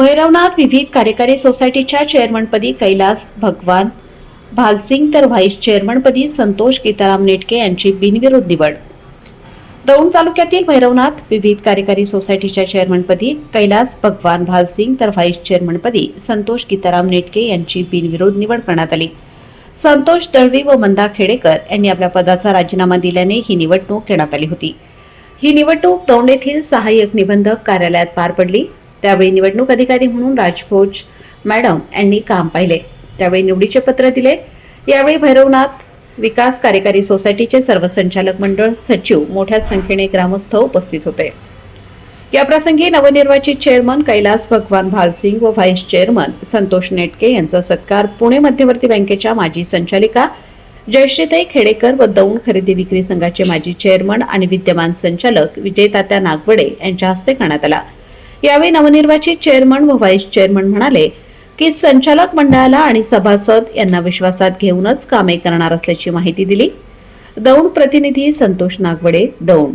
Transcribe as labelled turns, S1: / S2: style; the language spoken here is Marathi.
S1: भैरवनाथ विविध कार्यकारी सोसायटीच्या चेअरमनपदी कैलास भगवान भालसिंग तर व्हाईस चेअरमनपदी संतोष गीताराम नेटके यांची बिनविरोध निवड. दौंड तालुक्यातील भैरवनाथ विविध कार्यकारी सोसायटीच्या चेअरमनपदी कैलास भगवान भालसिंग तर व्हाईस चेअरमनपदी संतोष गीताराम नेटके यांची बिनविरोध निवड करण्यात आली. संतोष दळवी व मंदा खेडेकर यांनी आपल्या पदाचा राजीनामा दिल्याने ही निवडणूक घेण्यात आली होती. ही निवडणूक दौंड येथील सहाय्यक निबंधक कार्यालयात पार पडली. त्यावेळी निवडणूक अधिकारी म्हणून राजभोज मॅडम यांनी काम पाहिले. त्यावेळी निवडीचे पत्र दिले. यावेळी भैरवनाथ विकास कार्यकारी सोसायटीचे सर्व संचालक मंडळ, सचिव, मोठ्या संख्येने ग्रामस्थ उपस्थित होते. या प्रसंगी नवनिर्वाचित चेअरमन कैलास भगवान भालसिंग व व्हाईस चेअरमन संतोष नेटके यांचा सत्कार पुणे मध्यवर्ती बँकेच्या माजी संचालिका जयश्रीताई खेडेकर व दौंड खरेदी विक्री संघाचे माजी चेअरमन आणि विद्यमान संचालक विजयतात्या नागवडे यांच्या हस्ते करण्यात आला. यावेळी नवनिर्वाचित चेअरमन व व्हाईस चेअरमन म्हणाले की संचालक मंडळाला आणि सभासद यांना विश्वासात घेऊनच कामे करणार असल्याची माहिती दिली. दौंड प्रतिनिधी संतोष नागवडे, दौंड.